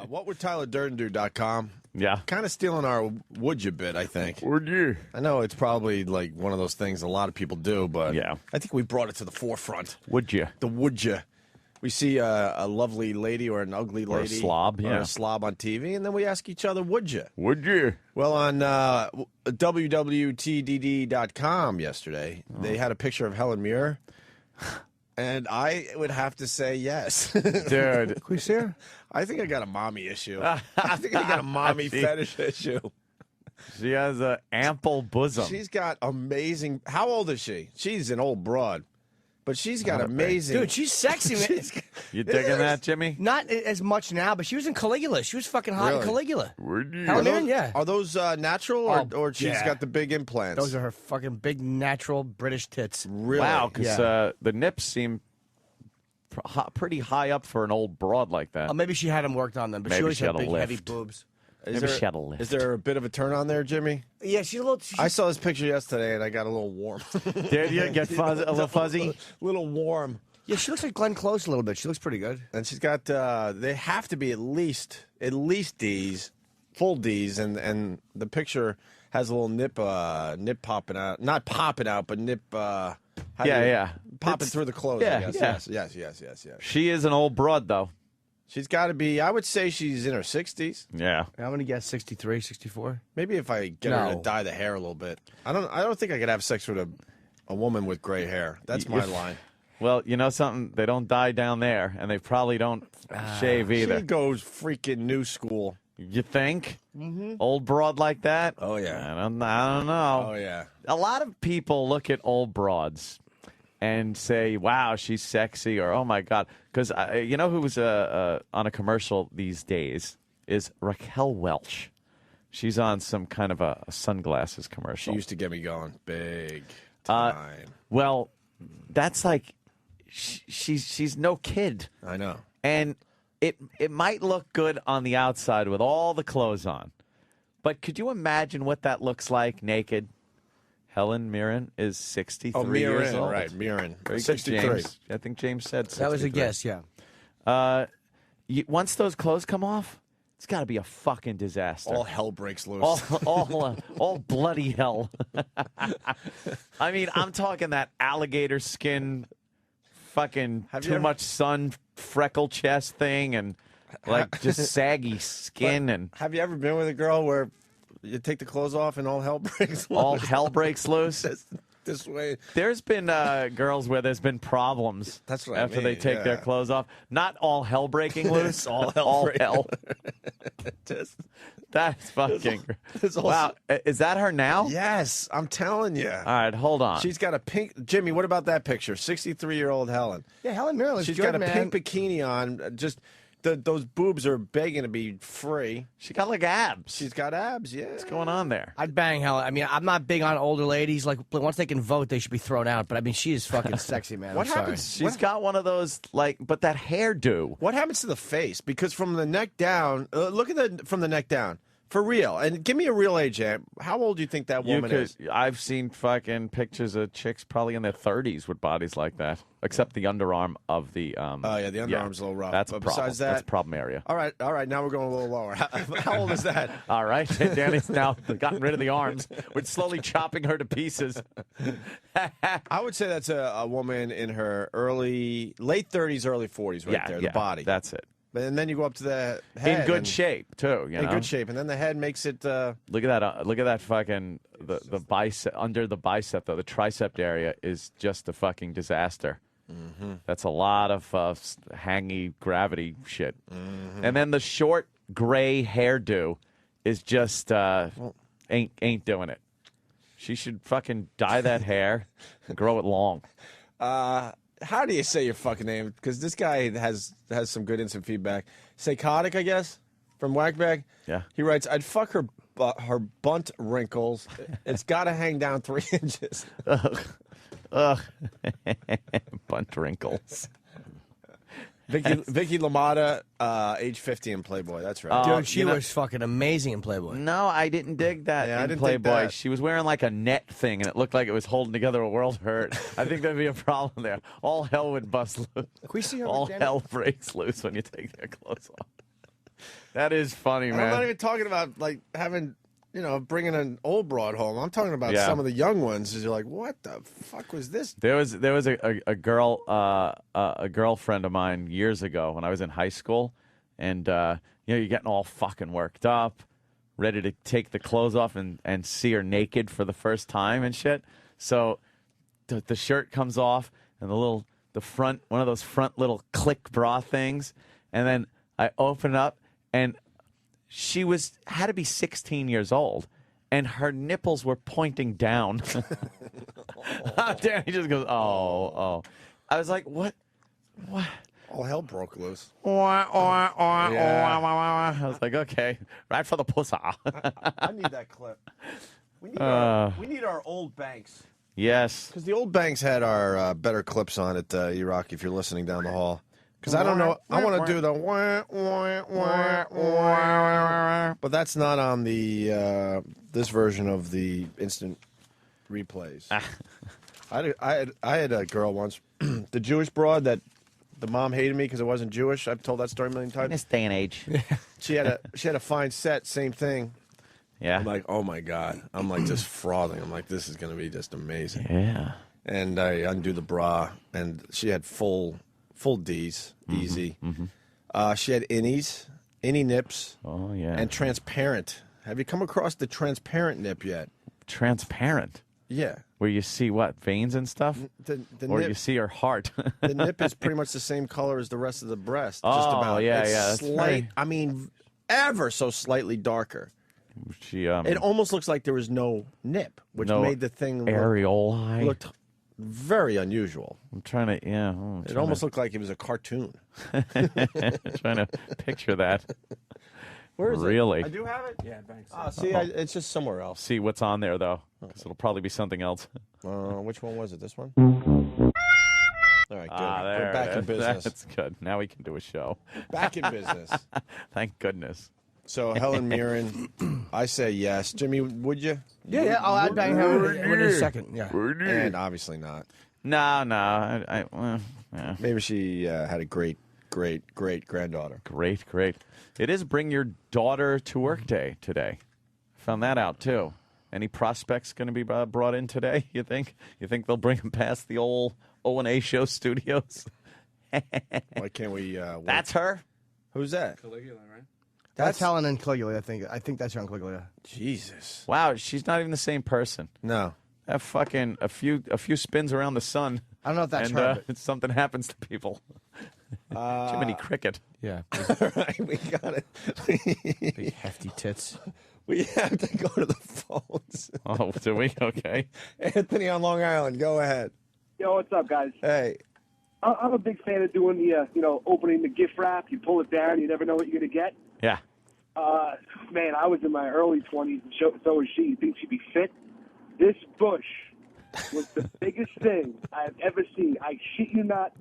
WhatWould Yeah. Kind of stealing our would you bit, I think. Would you? I know it's probably like one of those things a lot of people do, but Yeah. I think we brought it to the forefront. Would you? The would you. We see a lovely lady or an ugly lady. Or a slob, or a slob on TV, and then we ask each other, would you? Would you? Well, on WWTDD.com yesterday, they had a picture of Helen Mirren, and I would have to say yes. Dude. Can we see her? I think I got a mommy issue. I think I got a mommy fetish issue. She has an ample bosom. She's got amazing... How old is she? She's an old broad. But she's got amazing... Dude, she's sexy, man. You digging that, Jimmy? Not as much now, but she was in Caligula. She was fucking hot in Caligula. Would you? Helen Mirren, yeah. Are those natural, or she's got the big implants? Those are her fucking big, natural British tits. Really? Wow, because the nips seem pretty high up for an old broad like that. Maybe she had them worked on them, but she always had big, heavy boobs. Maybe she had a lift. Is there a bit of a turn on there, Jimmy? Yeah, she's a little... I saw this picture yesterday, and I got a little warm. Did you get a little fuzzy? A little warm. Yeah, she looks like Glenn Close a little bit. She looks pretty good. And she's got, they have to be at least D's, full D's, and the picture has a little nip popping out. Not popping out, but nip, yeah. Popping through the clothes, yeah, I guess. Yes. She is an old broad, though. She's got to be, I would say she's in her 60s. Yeah. I'm going to guess 63, 64. Maybe if I get her to dye the hair a little bit. I don't think I could have sex with a woman with gray hair. That's my line. Well, you know something? They don't dye down there, and they probably don't shave either. She goes freaking new school. You think? Old broad like that? Oh, yeah. I don't know. Oh, yeah. A lot of people look at old broads and say, wow, she's sexy, or oh, my God. Because you know who's on a commercial these days is Raquel Welch. She's on some kind of a sunglasses commercial. She used to get me going big time. Well, that's like she's no kid. I know. And it might look good on the outside with all the clothes on. But could you imagine what that looks like naked? Helen Mirren is 63 years old. Right, Mirren. Very good, 63. James. I think James said 63. That was a guess, yeah. Once those clothes come off, it's got to be a fucking disaster. All hell breaks loose. All bloody hell. I mean, I'm talking that alligator skin, fucking much sun, freckle chest thing, and like just saggy skin. And have you ever been with a girl where you take the clothes off and all hell breaks loose? All hell breaks loose? This way. There's been girls where there's been problems. That's what after I mean, they take their clothes off. Not all hell breaking loose. all hell. All hell. That's fucking. Wow, is that her now? Yes, I'm telling you. All right, hold on. She's got a pink. Jimmy, what about that picture? 63-year-old Helen. Yeah, Helen Mirren looks She's good, got a man. pink bikini on. Just those boobs are begging to be free. She got like abs. She's got abs. Yeah. What's going on there? I'd bang Helen. I mean, I'm not big on older ladies. Like, once they can vote, they should be thrown out. But I mean, she is fucking sexy, man. What I'm sorry. happens? She's got one of those but that hairdo. What happens to the face? Because from the neck down, look at from the neck down. For real. And give me a real age, Aunt. How old do you think that woman is? I've seen fucking pictures of chicks probably in their 30s with bodies like that, except the underarm of the. Oh yeah, the underarm's a little rough. That's a but problem. besides that, that's a problem area. All right. Now we're going a little lower. How old is that? All right, Danny's now gotten rid of the arms. We're slowly chopping her to pieces. I would say that's a woman in her late 30s, early 40s, right there. The body. That's it. And then you go up to the head. In good shape too. You know? In good shape, and then the head makes it. Look at that! Look at that fucking the bicep under the bicep though. The tricep area is just a fucking disaster. Mm-hmm. That's a lot of hangy gravity shit. Mm-hmm. And then the short gray hairdo is just ain't doing it. She should fucking dye that hair and grow it long. How do you say your fucking name? Because this guy has some good instant feedback. Psychotic, I guess, from Whackbag. Yeah. He writes, I'd fuck her bunt wrinkles. It's got to hang down 3 inches. Ugh. Bunt wrinkles. Vicky LaMotta, age 50 in Playboy. That's right. Dude, she was fucking amazing in Playboy. No, I didn't dig that Yeah, I in didn't Playboy. dig that. She was wearing like a net thing, and it looked like it was holding together a world hurt. I think there'd be a problem there. All hell would bust loose. Can we see her All with Danny? hell breaks loose when you take their clothes off. That is funny, And I'm not man. even talking about like having, bringing an old broad home. I'm talking about Yeah. some of the young ones. Is you're like, what the fuck was this? There was a girl a girlfriend of mine years ago when I was in high school, and you're getting all fucking worked up, ready to take the clothes off and see her naked for the first time and shit. So the shirt comes off and the front, one of those front little click bra things, and then I open up and she had to be 16 years old, and her nipples were pointing down. Danny just goes, oh. I was like, what? All hell broke loose. I was like, okay, right for the pussy. I need that clip. We need our old banks. Yes. Because the old banks had our better clips on it, E-Rock, if you're listening down the hall. Because I don't know. I want to do the wah, wah, wah, wah, but that's not on the this version of the instant replays. I had a girl once, the Jewish broad that the mom hated me because I wasn't Jewish. I've told that story a million In times. this day and age. She had a fine set, same thing. Yeah. I'm like, oh my God. I'm like just frothing. I'm like, this is gonna be just amazing. Yeah. And I undo the bra, and she had full D's, easy. She had innie nips, Oh, yeah. and transparent. Have you come across the transparent nip yet? Transparent. Yeah. Where you see what? Veins and stuff? The Or nip, you see her heart? the nip is pretty much the same color as the rest of the breast. Oh, just about. yeah, It's yeah, that's Slight, very- I mean, ever so slightly darker. She It almost looks like there was no nip, which no made the thing areolae. looked very unusual. I'm trying to, yeah. I'm It trying almost to, looked like it was a cartoon. trying to picture that. Where is Really? it? I do have it? Yeah, thanks. See, it's just somewhere else. See what's on there, though, because it'll probably be something else. Which one was it? This one? All right, good. There We're back it in is. business. That's good. Now we can do a show. Back in business. Thank goodness. So, Helen Mirren, I say yes. Jimmy, would you? Yeah, I'll bang her in a second. Yeah. And obviously not. No. Yeah. Maybe she had a great granddaughter. Great. It is Bring Your Daughter to Work Day today. Found that out, too. Any prospects going to be brought in today, you think? You think they'll bring them past the old O&A show studios? Why can't we? That's her? Who's that? Caligula, right? That's Helen and Caligula, I think. I think that's her and Caligula. Jesus. Wow, she's not even the same person. No. That fucking a few spins around the sun. I don't know if that's and, her. But... something happens to people. Jiminy Cricket. Yeah. All right, we got it. Big hefty tits. We have to go to the phones. Oh, do we? Okay. Anthony on Long Island, go ahead. Yo, what's up, guys? Hey. I'm a big fan of doing the, opening the gift wrap. You pull it down, you never know what you're going to get. Yeah. Man, I was in my early 20s, and so was she. You think she'd be fit? This bush was the biggest thing I've ever seen. I shit you not,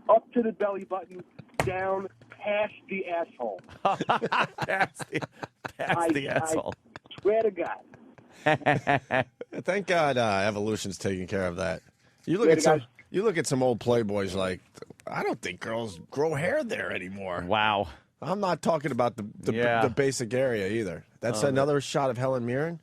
up to the belly button, down past the asshole. Past the asshole. I swear to God. Thank God evolution's taking care of that. You look at some old Playboys like, I don't think girls grow hair there anymore. Wow. I'm not talking about the basic area either. That's another shot of Helen Mirren.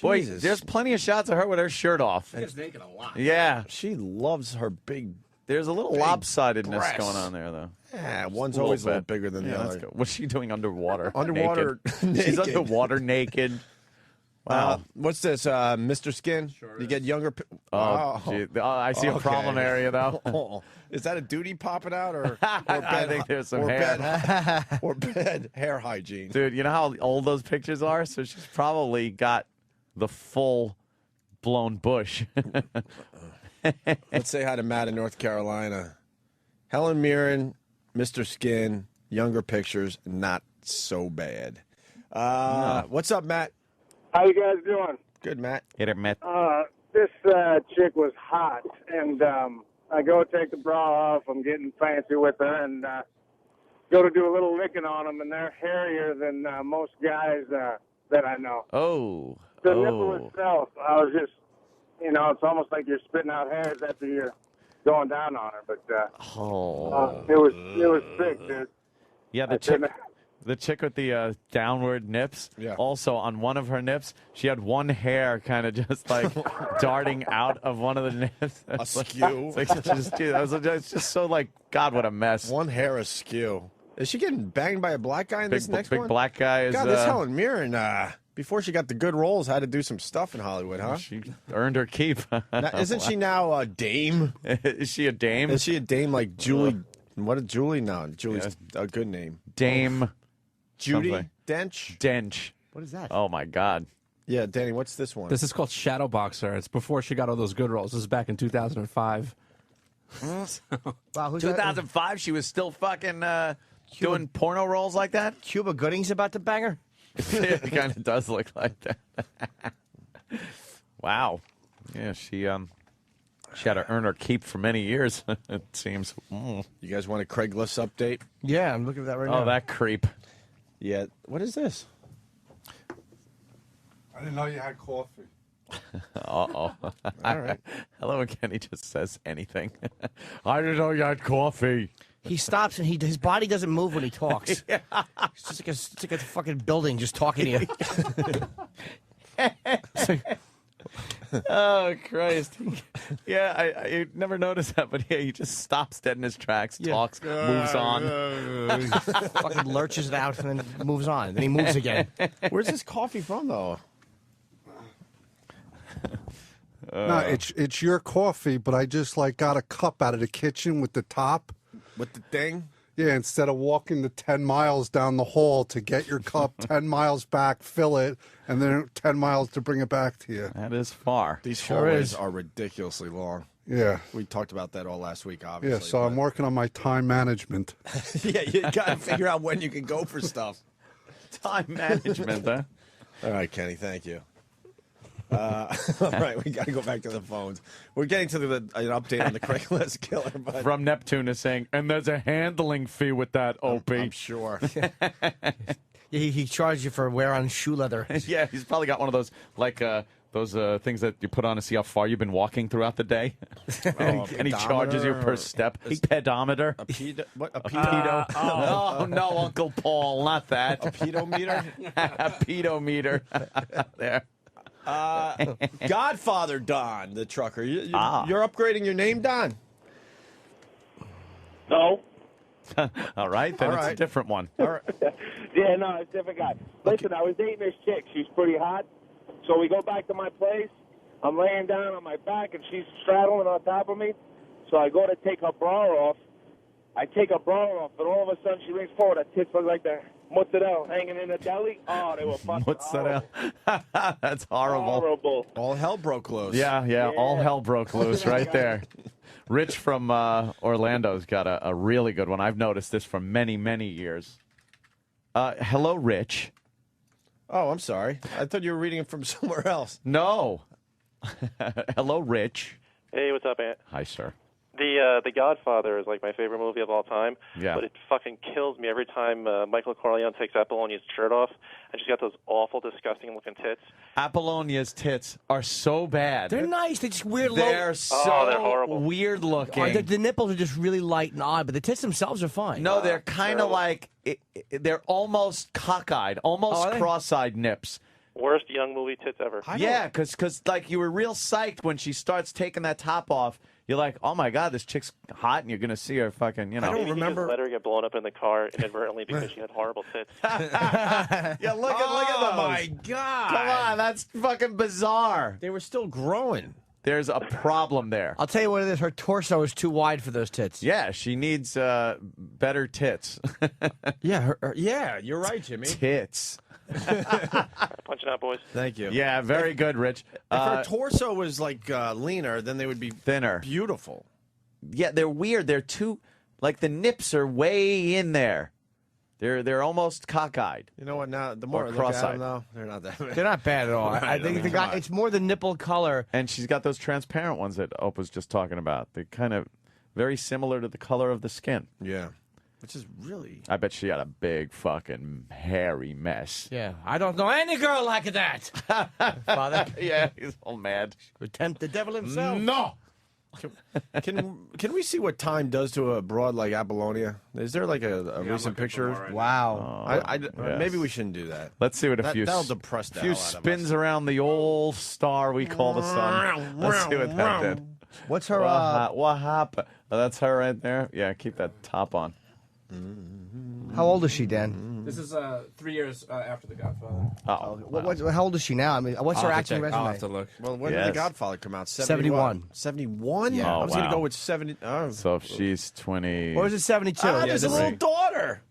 Boy, Jesus. there's plenty of shots of her with her shirt off. She's naked a lot. Yeah. She loves her big. There's a little Big lopsidedness breasts. going on there, though. Yeah, one's A little always a little bit. bigger than the That's other. good. What's she doing underwater? Underwater, Naked. She's naked. underwater naked. Wow. What's this, Mr. Skin? Sure you get younger. Oh, gee. I see a Okay. problem area, though. Oh, is that a duty popping out, or I think there's some or hair. bad, or bad hair hygiene? Dude, you know how old those pictures are? So she's probably got the full blown bush. Let's say hi to Matt in North Carolina. Helen Mirren, Mr. Skin, younger pictures, not so bad. What's up, Matt? How you guys doing? Good, Matt. Hit her, Matt. This chick was hot, and I go take the bra off. I'm getting fancy with her, and go to do a little licking on them, and they're hairier than most guys that I know. Oh. The nipple itself, I was just, it's almost like you're spitting out hairs after you're going down on her. But it was sick, dude. Yeah, I The chick with the downward nips. Yeah. Also, on one of her nips, she had one hair kind of just like darting out of one of the nips. Askew. It's just so like, God, what a mess. One hair askew. Is she getting banged by a black guy in this next big one? black guy is. God, this Helen Mirren, before she got the good roles, had to do some stuff in Hollywood, huh? She earned her keep. Now, isn't she now a dame? Is she a dame? Is she a dame like Julie? What is Julie now? Julie's a good name. Dame. Judy Something. Dench? Dench. What is that? Oh, my God. Yeah, Danny, what's this one? This is called Shadow Boxer. It's before she got all those good roles. This is back in 2005. Wow, who's 2005, she was still fucking doing porno roles like that? Cuba Gooding's about to bang her? It kind of does look like that. Wow. Yeah, she had to earn her keep for many years, it seems. You guys want a Craigslist update? Yeah, I'm looking at that right now. Oh, that creep. Yeah. What is this? I didn't know you had coffee. Uh-oh. All right. Hello again. He just says anything. I didn't know you had coffee. He stops and his body doesn't move when he talks. Yeah. It's like a fucking building just talking to you. Oh, Christ. Yeah, I never noticed that, but yeah, he just stops dead in his tracks, talks, moves on. Fucking lurches it out and then moves on. Then he moves again. Where's this coffee from, though? No, it's your coffee, but I just like got a cup out of the kitchen with the top. With the thing? Yeah, instead of walking the 10 miles down the hall to get your cup 10 miles back, fill it, and then 10 miles to bring it back to you. That is far. These Sure hallways is. are ridiculously long. Yeah. We talked about that all last week, obviously. Yeah, so I'm working on my time management. Yeah, you got to figure out when you can go for stuff. Time management, huh? All right, Kenny, thank you. All right, we got to go back to the phones. We're getting to an update on the Craigslist killer, but From Neptune is saying, and there's a handling fee with that, Opie. I'm sure. He charged you for wear on shoe leather. Yeah, he's probably got one of those, like, those things that you put on to see how far you've been walking throughout the day. And he charges you per step. Pedometer. A pedo? What? A Pedo. pedo? Oh, no, Uncle Paul, not that. A pedometer? A pedometer. There. Godfather Don, the trucker. Ah. You're upgrading your name, Don? No. All right, then All it's a right. different one. All right. Yeah, no, it's a different guy. Listen, I was dating this chick. She's pretty hot. So we go back to my place. I'm laying down on my back, and she's straddling on top of me. So I go to take her bra off. I take her bra off, and all of a sudden she leans forward. Her tits look like the mozzarella hanging in the deli. Oh, they were fucking Mozzarella. horrible. That's horrible. Horrible. All hell broke loose. Yeah, all hell broke loose right there. Rich from Orlando's got a really good one. I've noticed this for many, many years. Hello, Rich. Oh, I'm sorry. I thought you were reading it from somewhere else. No. Hello, Rich. Hey, what's up, Aunt? Hi, sir. The Godfather is like my favorite movie of all time. Yeah. But it fucking kills me every time Michael Corleone takes Apollonia's shirt off, and she's got those awful, disgusting-looking tits. Apollonia's tits are so bad. They're nice. They're just weird. They're so they're horrible. weird looking. The nipples are just really light and odd, but the tits themselves are fine. No, they're kind of like they're almost cockeyed, almost Oh, are they? cross-eyed nips. Worst young movie tits ever. Yeah, because like you were real psyched when she starts taking that top off. You're like, oh my God, this chick's hot, and you're gonna see her fucking, I don't Maybe he remember. just let her get blown up in the car inadvertently because she had horrible tits. Yeah, look at those. Oh, my God. Come on, that's fucking bizarre. They were still growing. There's a problem there. I'll tell you what it is. Her torso is too wide for those tits. Yeah, she needs better tits. Yeah, yeah, you're right, Jimmy. Tits. Punching out, boys. Thank you. Yeah, very good, Rich. If her torso was like leaner, then they would be Thinner. beautiful. Yeah, they're weird. They're too, like the nips are way in there. They're almost cockeyed. You know what? Now the more Or I look at cross-eyed. them, though, they're not that bad. They're not bad at all. I think the guy. It's more the nipple color. And she's got those transparent ones that Ope was just talking about. They're kind of very similar to the color of the skin. Yeah, which is really. I bet she got a big fucking hairy mess. Yeah, I don't know any girl like that. Father, Yeah, he's all mad. would tempt the devil himself. No. Can we see what time does to a broad like Apollonia? Is there like a recent picture? Wow. Yes. Maybe we shouldn't do that. Let's see what a That'll depress the few hell out of spins us. around the old star we call the sun. Let's see what that did. What's her? What happened? Oh, that's her right there. Yeah, keep that top on. How old is she, Dan? This is 3 years after The Godfather. How old is she now? I mean, what's her acting resume? I'll have to look. Well, when did Yes. The Godfather come out? 71. 71? Yeah. I was going wow. to go with 70. Oh. So if she's 20. Or is it 72? There's a little daughter.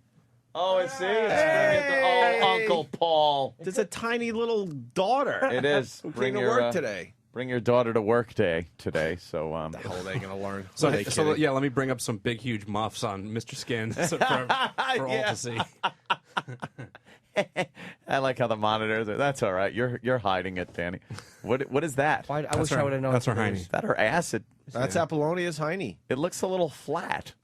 Oh, it's Oh, Uncle Paul. There's a tiny little daughter. It is. Who came to work today. Bring your daughter to work day today. So The hell are they going to learn? So, Are they so kidding? yeah, let me bring up some big, huge muffs on Mr. Skin for all to see. I like how the monitors are. That's all right. You're hiding it, Danny. What is that? I wish I would have known. That's her what it hiney. Is that her ass? That's Apollonia's hiney. It looks a little flat.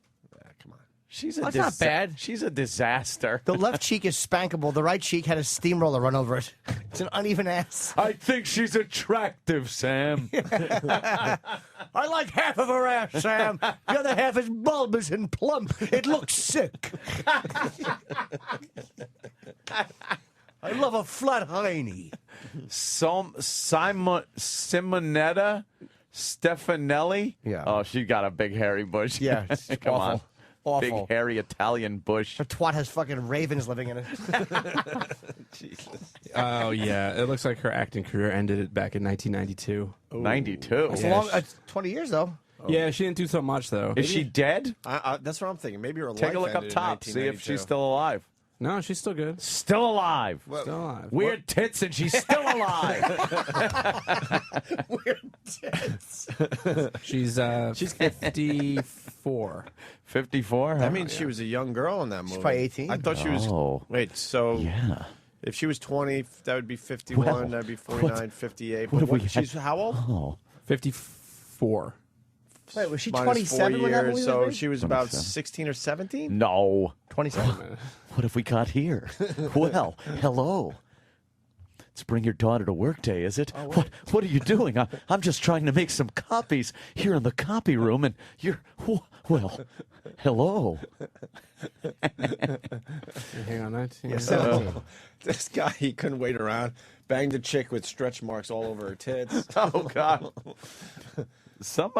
Come on. She's a That's not bad. She's a disaster. The left cheek is spankable. The right cheek had a steamroller run over it. It's an uneven ass. I think she's attractive, Sam. I like half of her ass, Sam. The other half is bulbous and plump. It looks sick. I love a flat hiney. Simonetta Stefanelli. Yeah. Oh, she got a big hairy bush. Yeah, it's Come on. awful. Awful. Big hairy Italian bush. Her twat has fucking ravens living in it. Oh, yeah. It looks like her acting career ended back in 1992. 92. It's Yeah, long. It's 20 years though. Yeah, she didn't do so much, though. Is she dead? That's what I'm thinking. Maybe her Take life a look up ended in top. See if 1992. she's still alive. No, she's still good. Still alive. Still alive. Weird tits, and she's still alive. She's 54. 54. That means she was a young girl in that movie. probably 18. I thought she was. Oh. Wait, so Yeah. if she was 20, that would be 51. Well, That'd be 49, 58. what But have we she's how old? Oh. 54. Wait, was she Minus 27 4 when that years, movie so was made? she was about 27. 16 or 17? No. 27. What have we got here? Well, hello. It's bring your daughter to work day, is it? What are you doing? I'm just trying to make some copies here in the copy room, and you're well. Hello. Hang on, 19. Yeah, 17. This guy, he couldn't wait around. Banged a chick with stretch marks all over her tits. Oh God. Some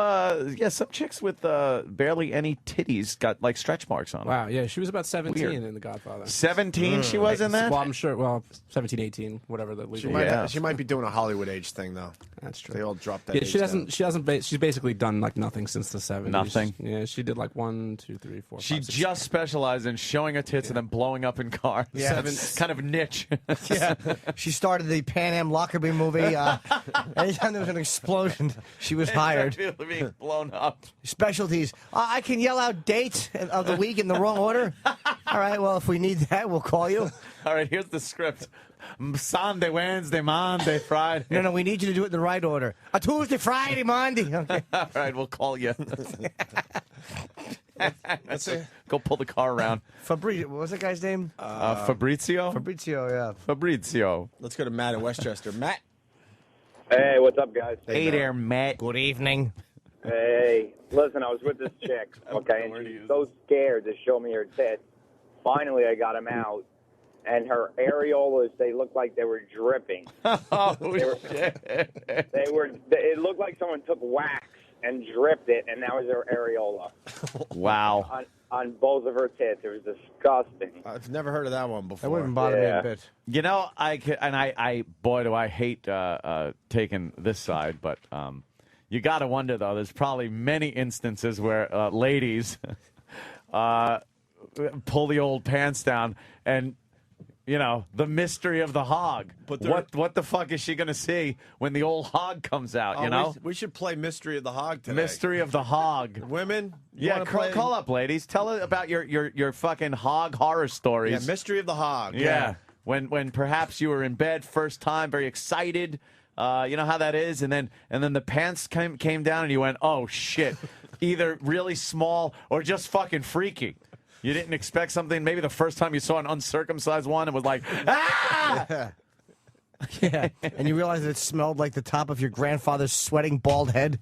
chicks with barely any titties got like stretch marks on them. Wow, yeah, she was about 17 Weird. in The Godfather. 17 she was in that? Well, I'm sure, 17, 18, whatever the legal She might be doing a Hollywood age thing, though. That's true. They all dropped that Yeah, age she down. hasn't. She's basically done like nothing since the 70s. Nothing? Yeah, she did like 1, 2, 3, 4. She 5, 6, just specialized in showing her tits and then blowing up in cars. Yeah. Kind of niche. Yeah. She started the Pan Am Lockerbie movie. Anytime there was an explosion, she was hired. Being blown up. Specialties. I can yell out dates of the week in the wrong order. All right, well, if we need that, we'll call you. All right, here's the script. Sunday, Wednesday, Monday, Friday. No, we need you to do it in the right order. A Tuesday, Friday, Monday. Okay. All right, we'll call you. Go pull the car around. Fabrizio, what was that guy's name? Fabrizio? Fabrizio, yeah. Fabrizio. Let's go to Matt in Westchester. Matt. Hey, what's up, guys? Hey there, Matt. Good evening. Hey, listen, I was with this chick, okay, and she was so scared to show me her tits. Finally, I got them out, and her areolas, they looked like they were dripping. Oh, shit. It looked like someone took wax and dripped it, and that was her areola. Wow. On both of her tits. It was disgusting. I've never heard of that one before. That wouldn't bother me a bit. You know, I boy, do I hate taking this side, but you got to wonder, though, there's probably many instances where ladies pull the old pants down and, you know, the mystery of the hog. But what the fuck is she going to see when the old hog comes out, you know? We should play Mystery of the Hog today. Mystery of the hog. Women? You Yeah, wanna play? call up, ladies. Tell us about your fucking hog horror stories. Yeah, Mystery of the Hog. Yeah. When perhaps you were in bed first time, very excited. You know how that is, and then the pants came down, and you went, oh shit, either really small or just fucking freaky. You didn't expect something. Maybe the first time you saw an uncircumcised one, it was like, ah. Yeah, and you realize that it smelled like the top of your grandfather's sweating bald head.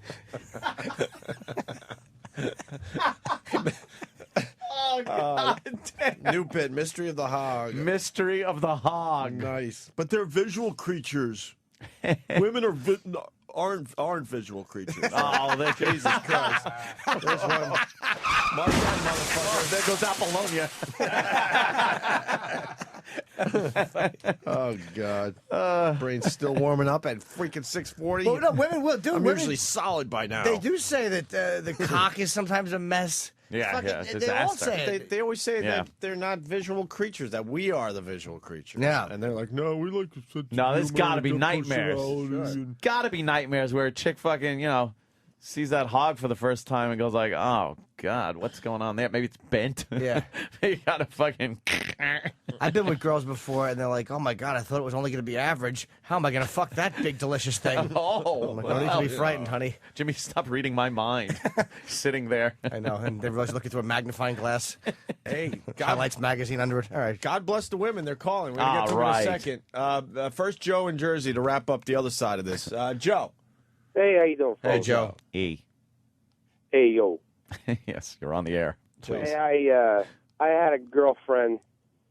Oh, God damn. New bit, Mystery of the Hog. Mystery of the Hog. Nice. But they're visual creatures. Women aren't visual creatures. Oh, there, Jesus Christ. There's one. Mark that motherfucker. there goes Apollonia. Oh, God. Brain's still warming up at freaking 6:40. Well, no, women will do. I'm Women, usually solid by now. they do say that the cock is sometimes a mess. Yeah, Fucking- yeah, it's they all disaster. say it. They always say Yeah. that they're not visual creatures, that we are the visual creatures. Yeah. And they're like, no, we like to sit No, there's humor got to and be good nightmares. personality and- Got to be nightmares where a chick fucking, sees that hog for the first time and goes like, oh, God, what's going on there? Maybe it's bent. Yeah. You got to fucking... I've been with girls before, and they're like, "Oh my God, I thought it was only going to be average. How am I going to fuck that big delicious thing?" Oh, I'm like, "No need to be frightened, honey." Jimmy, stop reading my mind. Sitting there. I know, and everybody's looking through a magnifying glass. Hey, Highlights magazine under it. All right. God bless the women. They're calling. We're going to get to All them right. in a second. First, Joe in Jersey to wrap up the other side of this. Joe. Hey, how you doing, folks? Hey, Joe. E. Hey, yo. Yes, you're on the air. Please. Hey, I had a girlfriend.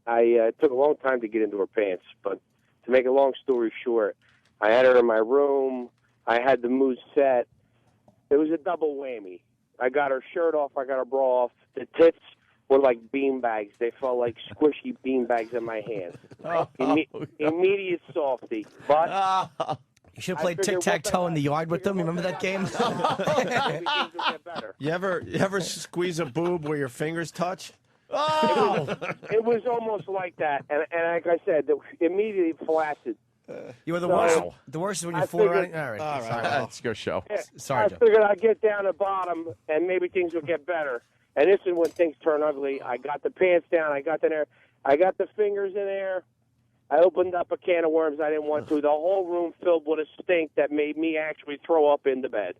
I took a long time to get into her pants, but to make a long story short, I had her in my room. I had the mood set. It was a double whammy. I got her shirt off. I got her bra off. The tits were like beanbags. They felt like squishy beanbags in my hand. Immediate softy. But You should have played tic-tac-toe in the yard with them. You remember that game? things will get better. You ever squeeze a boob where your fingers touch? It was almost like that. And like I said, immediately flaccid. You were the So- worst. The worst is when you I fool around. figured- All right. All right. Sorry. That's your show. Sorry, I Joe. figured I'd get down the bottom, and maybe things will get better. And this is when things turn ugly. I got the pants down. I got the fingers in there. I opened up a can of worms I didn't want to. The whole room filled with a stink that made me actually throw up in the bed.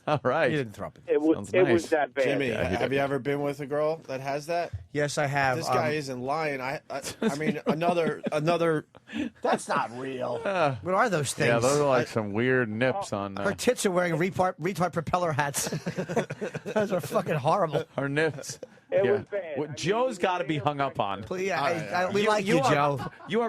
All right. You didn't throw up. It was Sounds it nice. was that bad. Jimmy, have you ever been with a girl that has that? Yes, I have. This guy isn't lying. I mean, another. That's not real. What are those things? Yeah, those are like some weird nips on Her tits are wearing retard propeller hats. Those are fucking horrible. her nips. It Yeah. was bad. What I Joe's mean, got to be hung up on. Please, we like you, are, Joe. You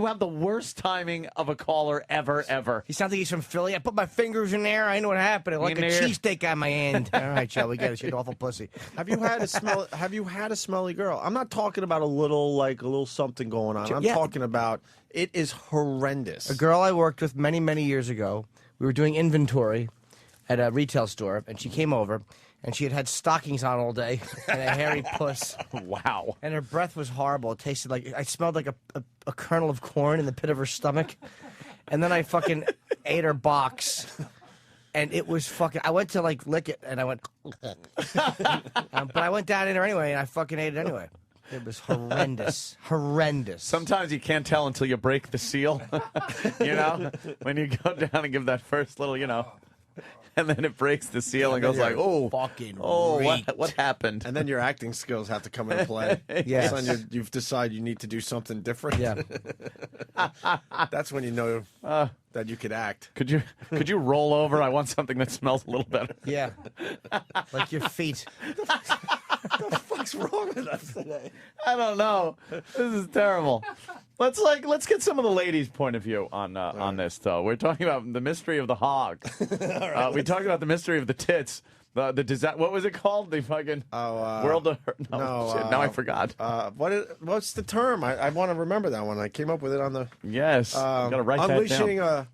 have the worst timing of a caller ever. He sounds like he's from Philly. I put my fingers in there. I know what happened. Like In a there. cheesesteak on my hand. All right, Joe, we get it. She's an awful pussy. Have you had a smelly girl? I'm not talking about a little something going on. I'm Yeah. talking about it is horrendous. A girl I worked with many, many years ago. We were doing inventory at a retail store, and she came over, and she had stockings on all day and a hairy puss. Wow. And her breath was horrible. It tasted like I smelled like a kernel of corn in the pit of her stomach. And then I fucking ate her box. And it was fucking. I went to like lick it, and I went. But I went down in her anyway, and I fucking ate it anyway. It was horrendous. Horrendous. Sometimes you can't tell until you break the seal. When you go down and give that first little, and then it breaks the seal and goes like, oh, fucking. what happened? And then your acting skills have to come into play. Yes. Suddenly you've decided you need to do something different. Yeah. That's when you know that you could act. Could you roll over? I want something that smells a little better. Yeah. Like your feet. What's wrong with us today? I don't know. This is terrible. Let's get some of the ladies' point of view on this though. We're talking about the mystery of the hog. We talked about the mystery of the tits. What was it called? The fucking world of shit. Now I forgot. What's the term? I want to remember that one. I came up with it on the Yes, gotta write that unleashing down.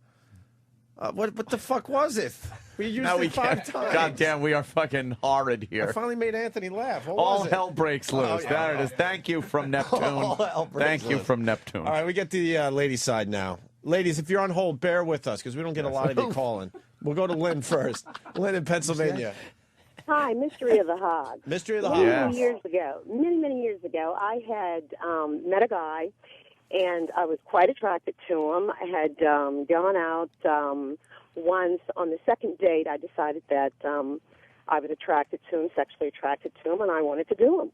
what the fuck was it? We used Now we it 5 can't. times. God damn, we are fucking horrid I here. finally made Anthony laugh. What All was it? hell breaks loose. yeah. There it is. Thank you from Neptune. All hell breaks Thank you loose. from Neptune. All right, we get the ladies' side now. Ladies, if you're on hold, bear with us because we don't get a lot of you calling. We'll go to Lynn first. Lynn in Pennsylvania. Hi, Mystery of the Hog. Mystery of the Many, Hog. many years ago, many years ago, I had met a guy, and I was quite attracted to him. I had gone out once. On the second date, I decided that I was attracted to him, sexually attracted to him, and I wanted to do him.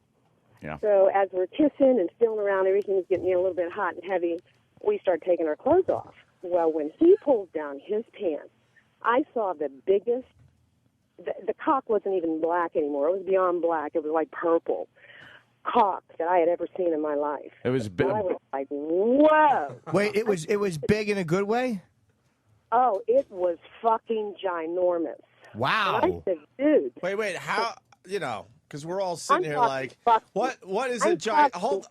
Yeah. So as we're kissing and feeling around, everything was getting a little bit hot and heavy. We started taking our clothes off. Well, when he pulled down his pants, I saw the biggest. The cock wasn't even black anymore. It was beyond black. It was like purple cock that I had ever seen in my life. It was big. I was like, whoa. Wait, it was big in a good way? Oh, it was fucking ginormous. Wow. And I said, dude. Wait, how, because we're all sitting here talking like, fucking- what is I'm a giant, talking-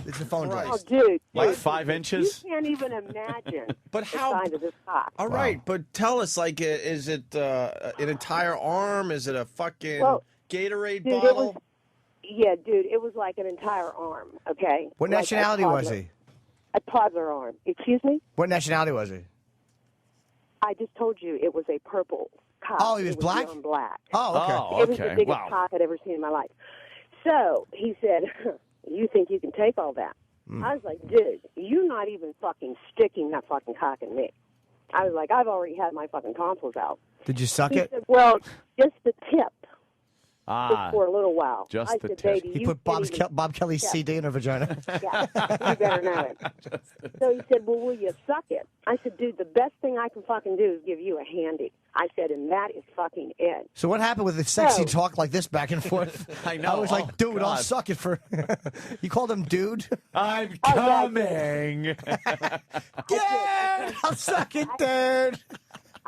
It's a phone Christ. device. Oh, dude. Like dude, 5 inches? You can't even imagine But how- the size of this cock. All right, but tell us, like, is it an entire arm? Is it a fucking Gatorade dude, bottle? It was like an entire arm, okay? What Like nationality was he? A toddler arm. Excuse me? What nationality was he? I just told you it was a purple cock. Oh, he was It black? beyond black. Oh, okay. Oh, It was the okay. biggest Wow. cock I'd ever seen in my life. So he said, you think you can take all that? I was like, dude, you're not even fucking sticking that fucking cock in me. I was like, I've already had my fucking tonsils out. Did you suck He it? said, well, just the tip. Ah, Just for a little while. just I the said, tip. baby, He you put can't even- Bob Kelly's Yeah. CD in her vagina. Yeah, you better know it. So he said, well, will you suck it? I said, dude, the best thing I can fucking do is give you a handy. I said, and that is fucking it. So what happened with the sexy No. talk like this back and forth? I know. I was like, Oh, dude, I'll God. suck it for. You called him dude? I'm Oh, yeah, coming. Yeah, I'll suck it, dude.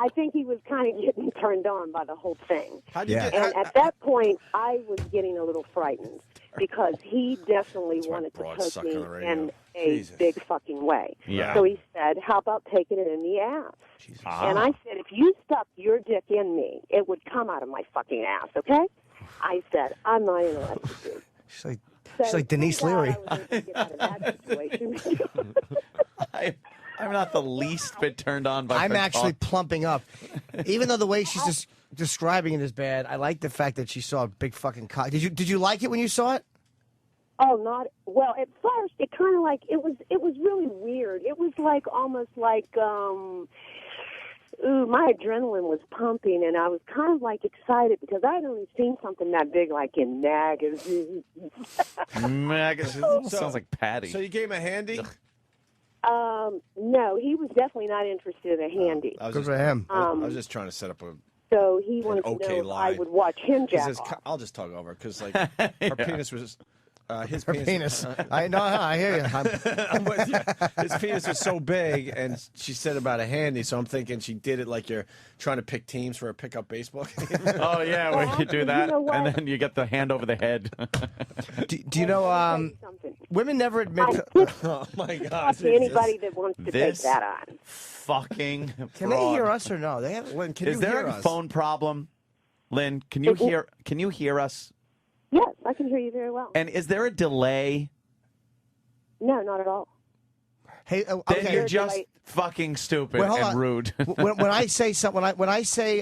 I think he was kind of getting turned on by the whole thing. How'd you Yeah. get? And at that point, I was getting a little frightened because he definitely why wanted to broads poke suck me on the radio. in a Jesus. big fucking way. Yeah. So he said, how about taking it in the ass? Ah. And I said, if you stuck your dick in me, it would come out of my fucking ass, okay? I said, I'm not interested, dude. She's like Denise thank God Leary. I was able to get out of that situation. I'm not the least bit turned on by I'm her actually talk. plumping up. Even though the way she's just describing it is bad, I like the fact that she saw a big fucking cock. Did you like it when you saw it? Oh, not well. At first, it kind of like it was really weird. It was like almost like my adrenaline was pumping, and I was kind of like excited because I'd only seen something that big like in magazines. Sounds like Patty. So you gave him a handy? No, he was definitely not interested in a handy. I was Good just, for him. I was just trying to set up a. So he wanted to okay know if lie. I would watch him 'cause jack his- off. I'll just talk over because like her penis was. His Her penis. I know. I hear you. His penis was so big, and she said about a handy, so I'm thinking she did it like you're trying to pick teams for a pickup baseball game. Oh yeah, where you do You that, know what? and then you get the hand over the head. Do you know? Something. Women never admit. Oh my God! Talk to anybody that wants to This- take that on. Fucking. Can they fraud. hear us or no? They have. Lynn, can Is you there hear a us? phone problem, Lynn? Can you hear? Can you hear us? Yes, I can hear you very well. And is there a delay? No, not at all. Hey, Then okay. you're just delay. fucking stupid Wait, hold and on. rude. when I say something, when I say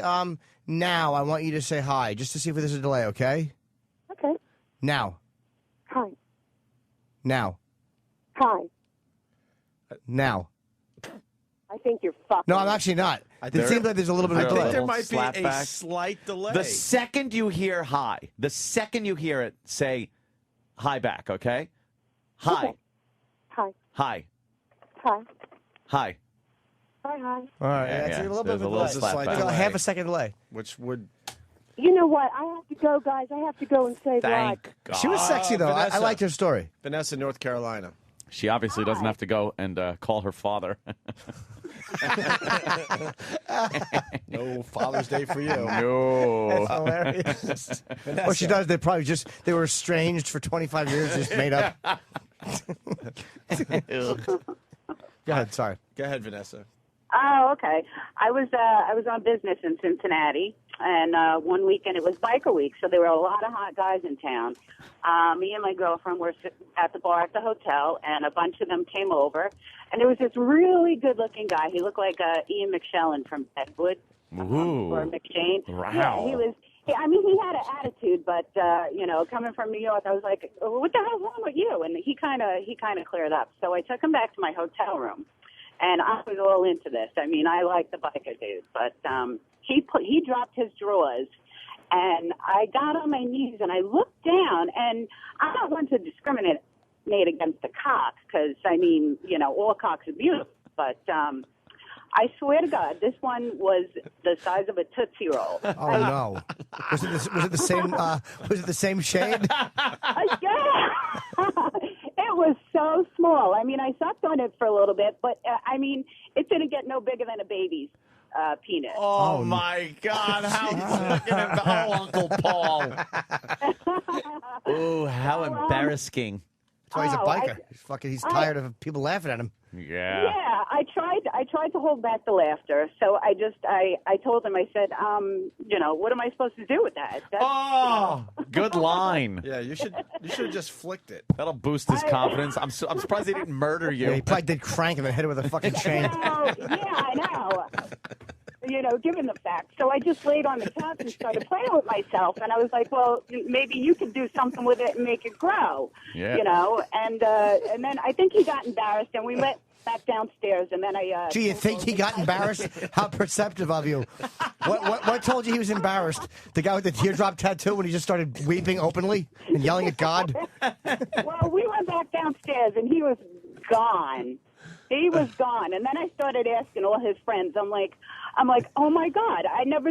now, I want you to say hi, just to see if there's a delay. Okay. Okay. Now. Hi. Now. Hi. Now. I think you're fucking. No, I'm actually not. It There- seems like there's a little bit I of a think delay. There Little might be slap a back. slight delay. The second you hear hi, the second you hear it, say hi back, okay? Hi. Okay. Hi. Hi. Hi. Hi. Hi. Hi. All right, Yeah, that's yeah. a little bit There's of a a little delay. slap Like back. Like a half a second delay. which would You know what? I have to go, guys. I have to go and say Thank God. She was sexy though. I Vanessa. liked her story. Vanessa, North Carolina. She obviously doesn't have to go and call her father. No Father's Day for you. No. That's hilarious. What she does, they were estranged for 25 years, just made up. Go ahead, sorry. Go ahead, Vanessa. Oh, okay. I was on business in Cincinnati, and one weekend it was biker week, so there were a lot of hot guys in town. Me and my girlfriend were sitting at the bar at the hotel, and a bunch of them came over, and there was this really good-looking guy. He looked like Ian McShellen from Deadwood, Ooh. or McShane. Wow. Yeah, he was. I mean, he had an attitude, but coming from New York, I was like, "What the hell's wrong with you?" And he kind of cleared up. So I took him back to my hotel room. And I was all into this. I mean, I like the biker dude, but he dropped his drawers, and I got on my knees and I looked down, and I don't want to discriminate against the cock because I mean, all cocks are beautiful, but I swear to God, this one was the size of a Tootsie Roll. Oh no! Was it the same? Was it the same shade? Yeah. It was so small. I mean, I sucked on it for a little bit, but I mean, it didn't get no bigger than a baby's penis. Oh my God! How fucking Uncle Paul! Oh, how embarrassing! That's why he's a biker. He's tired of people laughing at him. Yeah. Yeah, I tried to hold back the laughter. So I told him, I said, what am I supposed to do with that? Good line. Yeah, you should have just flicked it. That'll boost his confidence. I'm surprised he didn't murder you. Yeah, he probably did crank him and hit him with a fucking chain. Oh, yeah, I know. Given the fact. So I just laid on the couch and started playing with myself. And I was like, well, maybe you could do something with it and make it grow. Yeah. And then I think he got embarrassed and we went back downstairs. And then I. Gee, you think he got embarrassed? How perceptive of you. What told you he was embarrassed? The guy with the teardrop tattoo when he just started weeping openly and yelling at God? Well, we went back downstairs and he was gone. He was gone. And then I started asking all his friends. I'm like, oh my God, I never,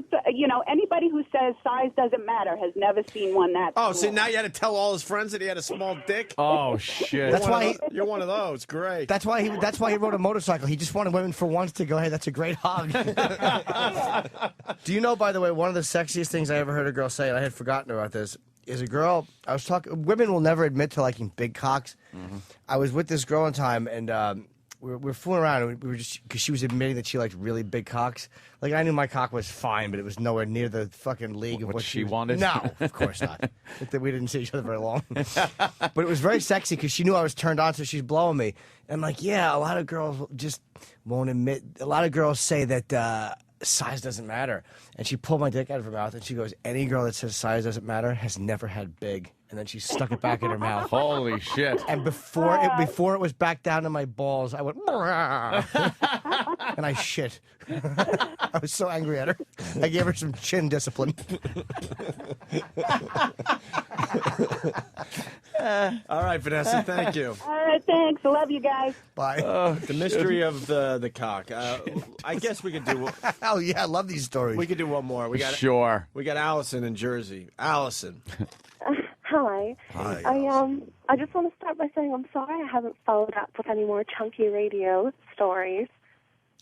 anybody who says size doesn't matter has never seen one that small. So now you had to tell all his friends that he had a small dick? Oh shit. That's why you're one of those. Great. That's why he rode a motorcycle. He just wanted women for once to go, hey, that's a great hog. Do you know, by the way, one of the sexiest things I ever heard a girl say, and I had forgotten about this, is a girl, women will never admit to liking big cocks. Mm-hmm. I was with this girl one time, and we were fooling around, and we were just, because she was admitting that she liked really big cocks. Like, I knew my cock was fine, but it was nowhere near the fucking league of what she wanted. No, of course not. We didn't see each other very long. But it was very sexy because she knew I was turned on, so she's blowing me. And I'm like, yeah, a lot of girls just won't admit. A lot of girls say that size doesn't matter. And she pulled my dick out of her mouth, and she goes, any girl that says size doesn't matter has never had big. And then she stuck it back in her mouth. Holy shit. And before it was back down to my balls, I went, and I shit. I was so angry at her. I gave her some chin discipline. All right, Vanessa, thank you. All right, thanks. I love you guys. Bye. The mystery of the cock. I guess we could do. Oh yeah, I love these stories. We could do one more. We got Allison in Jersey. Allison. Hi. Hi. I just want to start by saying I'm sorry I haven't followed up with any more chunky radio stories.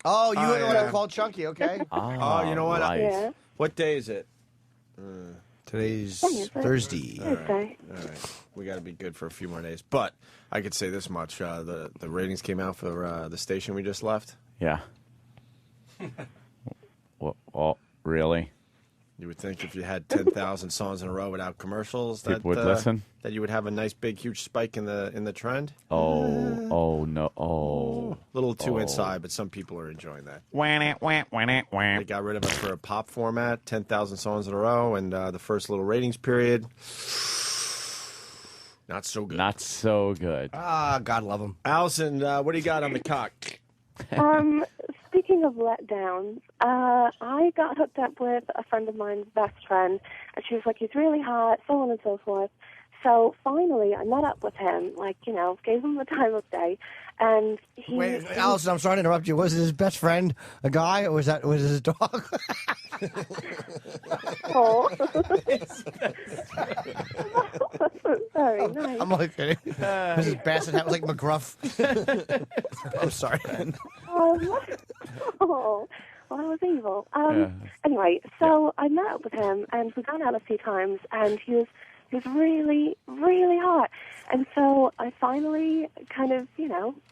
Oh, you know what I call chunky, okay? Oh, you know what? Right. Yeah. What day is it? Today's Thursday. Thursday. All right. We got to be good for a few more days. But I could say this much: the ratings came out for the station we just left. Yeah. Well, really? You would think if you had 10,000 songs in a row without commercials, People would listen. That you would have a nice, big, huge spike in the trend. Oh no! A little too inside, but some people are enjoying that. They got rid of it for a pop format, 10,000 songs in a row, and the first little ratings period. Not so good. Not so good. Ah, God love him. Allison, what do you got on the cock? Speaking of letdowns, I got hooked up with a friend of mine's best friend, and she was like, he's really hot, so on and so forth. So finally, I met up with him, gave him the time of day, and he... Wait, Allison, I'm sorry to interrupt you. Was it his best friend a guy, or was it his dog? Oh. Very nice. I'm like kidding. Was his basset hat was like McGruff. I'm sorry. Well, that was evil. Anyway, so I met up with him, and we've gone out a few times, and he was really, really hot. And so I finally kind of,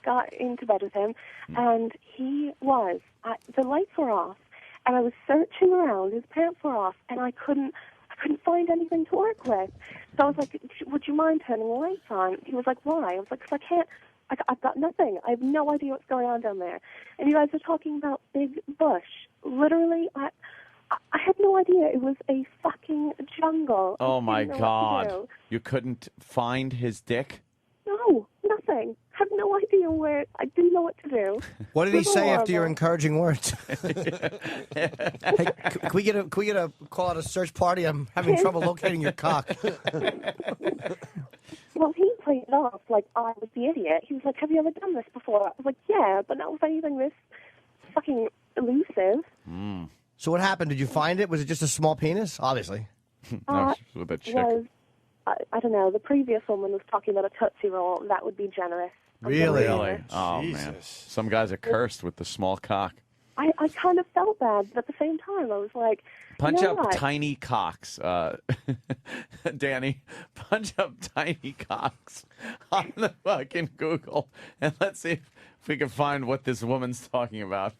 got into bed with him, and the lights were off, and I was searching around, his pants were off, and I couldn't find anything to work with. So I was like, would you mind turning the lights on? He was like, why? I was like, because I can't. I've got nothing. I have no idea what's going on down there. And you guys are talking about big bush. Literally, I had no idea it was a fucking jungle. Oh my God! You couldn't find his dick? No, nothing. I have no idea where. I didn't know what to do. What did he say after your encouraging words? Hey, can we get a call out a search party? I'm having trouble locating your cock. Well, he played it off like I was the idiot. He was like, have you ever done this before? I was like, yeah, but not with anything this fucking elusive. So what happened? Did you find it? Was it just a small penis? Obviously. No, with a chick. I don't know. The previous woman was talking about a Tootsie Roll. That would be generous. Really? Oh, man. Some guys are cursed with the small cock. I kind of felt bad, but at the same time, I was like, Punch you know up what? tiny cocks. Danny, punch up tiny cocks on the fucking Google, and let's see if we can find what this woman's talking about.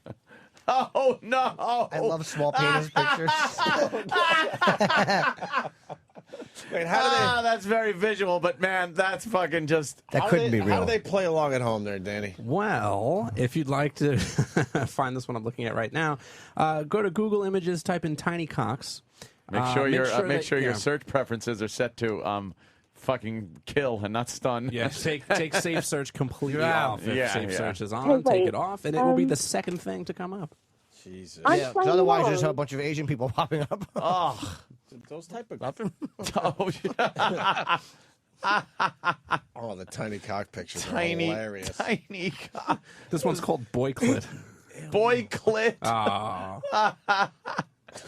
Oh, no. I love small penis pictures. Wait, how do they? That's very visual, but man, that's fucking just. That couldn't be real. How do they play along at home there, Danny? Well, if you'd like to find this one I'm looking at right now, go to Google Images, type in tiny cocks. Make sure your yeah. search preferences are set to fucking kill and not stun. Yeah, take safe search completely off. If safe search is on, Hey, take wait, it off, and it will be the second thing to come up. Jesus. Yeah, 'cause otherwise you just have a bunch of Asian people popping up. Oh, Those type of oh, yeah. oh, the tiny cock pictures are tiny, hilarious. tiny cock. This one's called Boy Clit. Boy clit.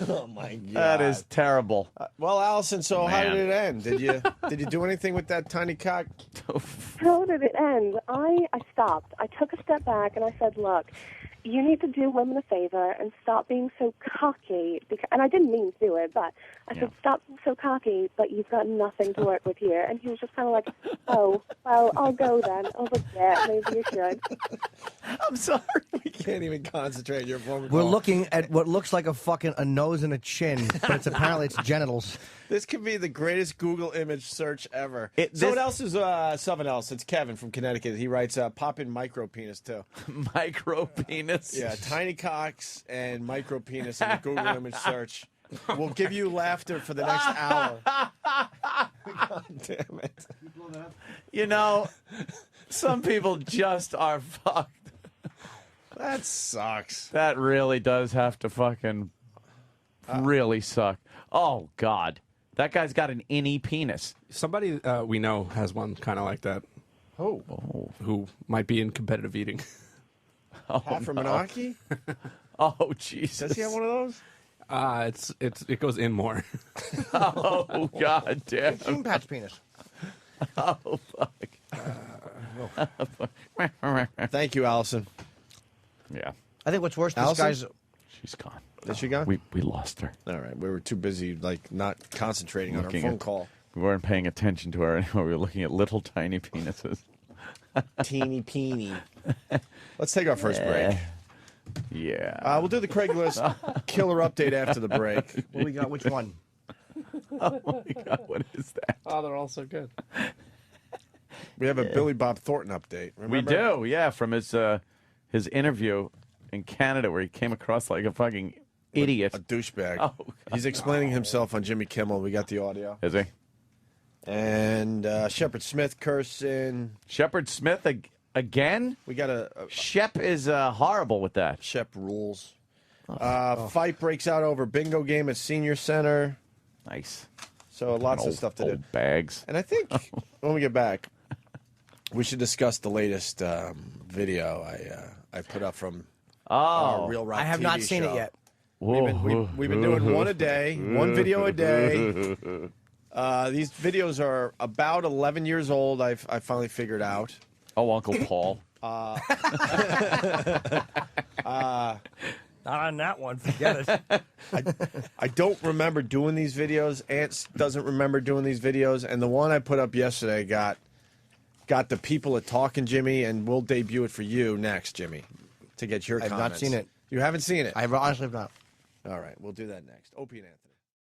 Oh my god, That is terrible. Well, Allison, so how Man. did it end? Did you do anything with that tiny cock? How did it end? I stopped. I took a step back and I said, look, you need to do women a favor and stop being so cocky. And I didn't mean to do it, but I said, stop being so cocky, but you've got nothing to work with here. And he was just kind of like, oh, well, I'll go then. I was like, yeah, maybe you should. I'm sorry. We can't even concentrate on your phone We're call. looking at what looks like a nose and a chin, but it's apparently it's genitals. This could be the greatest Google image search ever. This- Someone else is someone else. It's Kevin from Connecticut. He writes, "Pop in micro penis too." Micro penis. Yeah, tiny cocks and micro penis in the Google image search. We'll give you laughter for the next hour. God damn it! You know, some people just are fucked. That sucks. That really does have to fucking really suck. Oh God, that guy's got an innie penis. Somebody we know has one kind of like that. Oh, Who might be in competitive eating. Oh, Afromanaki? Oh Jesus. Does he have one of those? It goes in more. Oh God damn. Moon patch penis. Oh fuck. Thank you, Allison. Yeah, I think what's worse, this Allison? guy's. she's gone. Is she gone? We lost her. All right, we were too busy, like, not concentrating on our Looking phone at- call. We weren't paying attention to her anymore. We were looking at little tiny penises. Teeny peeny. Let's take our first break. Yeah. We'll do the Craigslist killer update after the break. What we got? Which one? Oh my God, what is that? Oh, they're all so good. We have a Billy Bob Thornton update. Remember? We do, yeah, from his interview in Canada where he came across like a fucking idiot. A douchebag. Oh, He's explaining himself on Jimmy Kimmel. We got the audio. Is he? And Shepard Smith cursing. Shepard Smith again? We got a Shep is horrible with that. Shep rules. Fight breaks out over bingo game at Senior Center. Nice. So lots of Old- stuff to do. old bags. And I think when we get back, we should discuss the latest video I put up from our Real Rock I have TV not seen show. it yet. We've been doing one a day, one video a day. These videos are about 11 years old. I finally figured out. Oh, Uncle Paul. Not on that one. Forget it. I don't remember doing these videos. Ants doesn't remember doing these videos. And the one I put up yesterday got the people at Talking Jimmy, and we'll debut it for you next, Jimmy, to get your I've comments. not seen it. You haven't seen it? I honestly have not. All right, we'll do that next. Opie and Anthony.